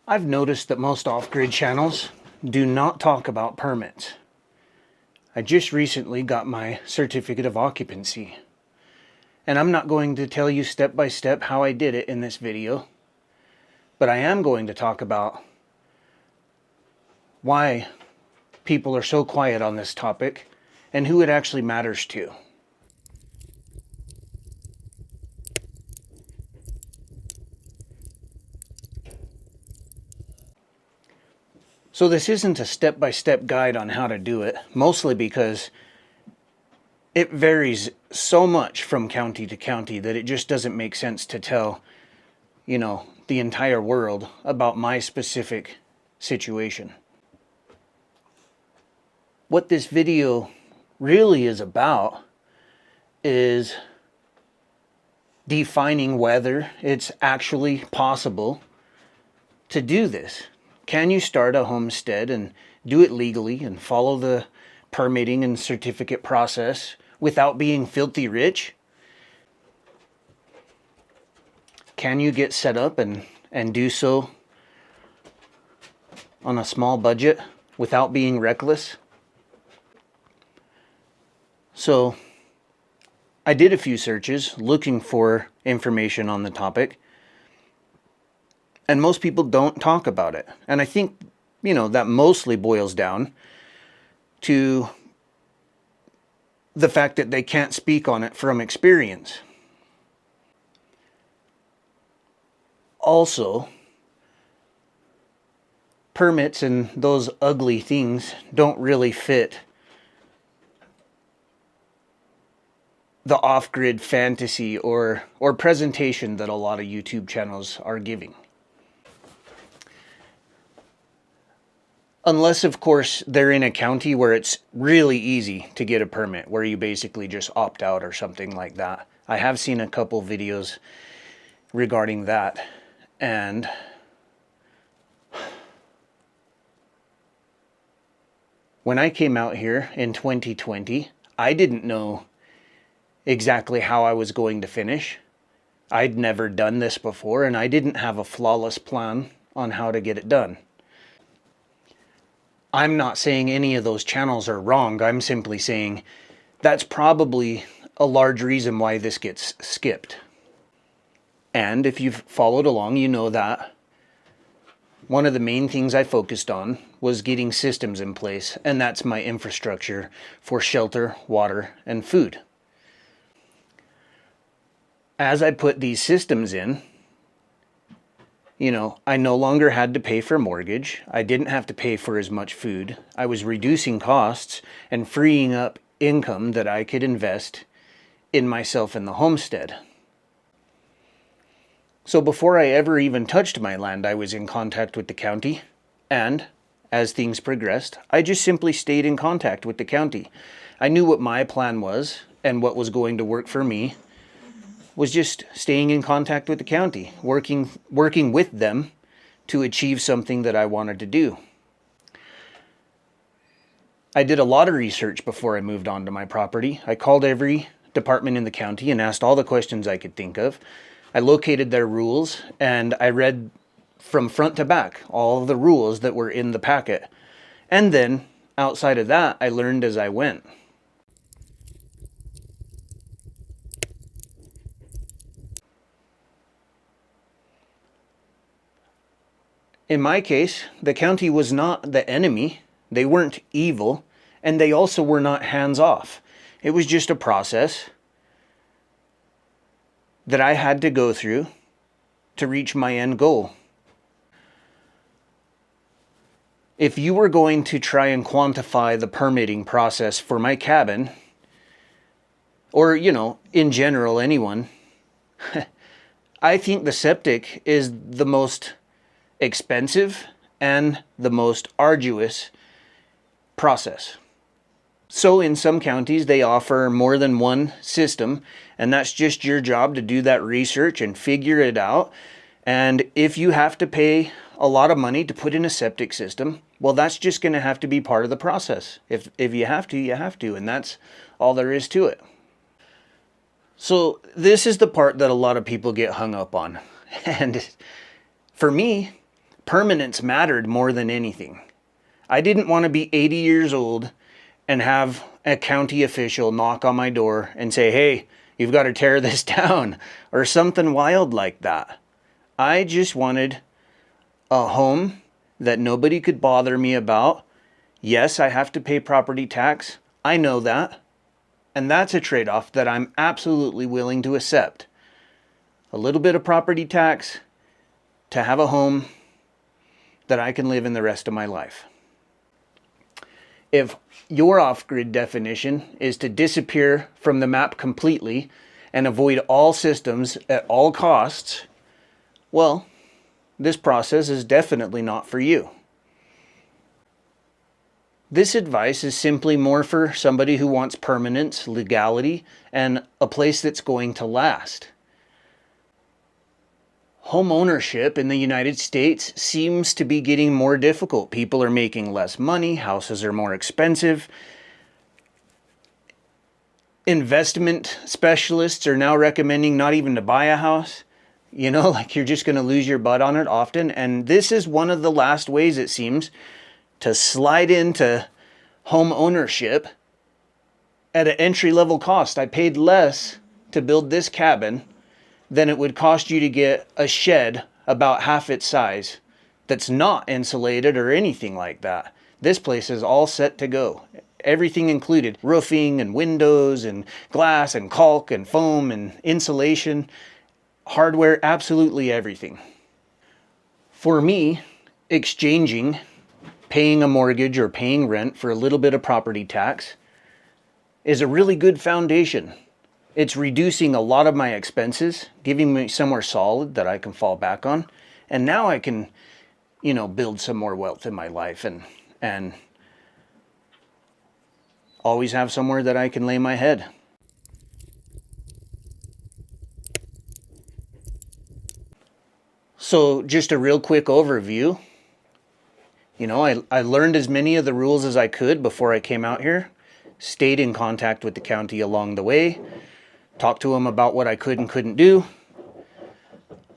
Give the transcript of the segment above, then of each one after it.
I've noticed that most off-grid channels do not talk about permits. I just recently got my Certificate of Occupancy, and I'm not going to tell you step by step how I did it in this video, but I am going to talk about why people are so quiet on this topic and who it actually matters to. So this isn't a step-by-step guide on how to do it, mostly because it varies so much from county to county that it just doesn't make sense to tell, the entire world about my specific situation. What this video really is about is defining whether it's actually possible to do this. Can you start a homestead and do it legally and follow the permitting and certificate process without being filthy rich? Can you get set up and do so on a small budget without being reckless? So I did a few searches looking for information on the topic, and most people don't talk about it. And I think, that mostly boils down to the fact that they can't speak on it from experience. Also, permits and those ugly things don't really fit the off-grid fantasy or presentation that a lot of YouTube channels are giving. Unless, of course, they're in a county where it's really easy to get a permit, where you basically just opt out or something like that. I have seen a couple videos regarding that, and when I came out here in 2020, I didn't know exactly how I was going to finish. I'd never done this before, and I didn't have a flawless plan on how to get it done. I'm not saying any of those channels are wrong. I'm simply saying that's probably a large reason why this gets skipped. And if you've followed along, you know that one of the main things I focused on was getting systems in place, and that's my infrastructure for shelter, water, and food. As I put these systems in, I no longer had to pay for mortgage. I didn't have to pay for as much food. I was reducing costs and freeing up income that I could invest in myself and the homestead. So before I ever even touched my land, I was in contact with the county, and as things progressed, I just simply stayed in contact with the county. I knew what my plan was, and what was going to work for me was just staying in contact with the county, working with them to achieve something that I wanted to do. I did a lot of research before I moved on to my property. I called every department in the county and asked all the questions I could think of. I located their rules, and I read from front to back all of the rules that were in the packet. And then, outside of that, I learned as I went. In my case, the county was not the enemy. They weren't evil, and they also were not hands-off. It was just a process that I had to go through to reach my end goal. If you were going to try and quantify the permitting process for my cabin, or, in general, anyone, I think the septic is the most expensive and the most arduous process. So in some counties they offer more than one system, and that's just your job to do that research and figure it out. And if you have to pay a lot of money to put in a septic system, well, that's just going to have to be part of the process. If you have to, you have to, and that's all there is to it. So this is the part that a lot of people get hung up on. And for me, permanence mattered more than anything. I didn't want to be 80 years old and have a county official knock on my door and say, hey, you've got to tear this down, or something wild like that. I just wanted a home that nobody could bother me about. Yes, I have to pay property tax. I know that. And that's a trade-off that I'm absolutely willing to accept. A little bit of property tax to have a home that I can live in the rest of my life. If your off-grid definition is to disappear from the map completely and avoid all systems at all costs, well, this process is definitely not for you. This advice is simply more for somebody who wants permanence, legality, and a place that's going to last. Home ownership in the United States seems to be getting more difficult. People are making less money, houses are more expensive. Investment specialists are now recommending not even to buy a house. You know, like you're just going to lose your butt on it often. And this is one of the last ways, it seems, to slide into home ownership at an entry-level cost. I paid less to build this cabin than it would cost you to get a shed about half its size that's not insulated or anything like that. This place is all set to go. Everything included. Roofing and windows and glass and caulk and foam and insulation, hardware, absolutely everything. For me, exchanging paying a mortgage or paying rent for a little bit of property tax is a really good foundation. It's reducing a lot of my expenses, giving me somewhere solid that I can fall back on. And now I can, build some more wealth in my life and always have somewhere that I can lay my head. So just a real quick overview. I learned as many of the rules as I could before I came out here, stayed in contact with the county along the way, talked to them about what I could and couldn't do,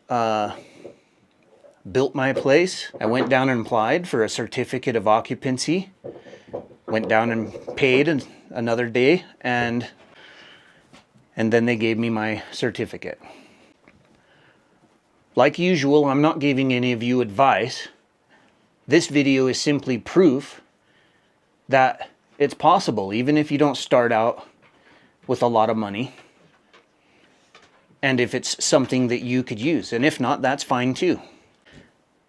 built my place. I went down and applied for a certificate of occupancy, went down and paid another day, and then they gave me my certificate. Like usual, I'm not giving any of you advice. This video is simply proof that it's possible, even if you don't start out with a lot of money, and if it's something that you could use. And if not, that's fine too.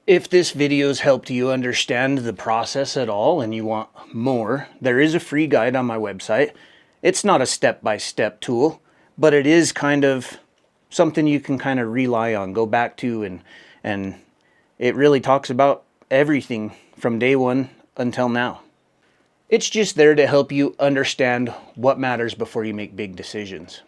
If this video's helped you understand the process at all and you want more, there is a free guide on my website. It's not a step-by-step tool, but it is kind of something you can kind of rely on, go back to, and it really talks about everything from day one until now. It's just there to help you understand what matters before you make big decisions.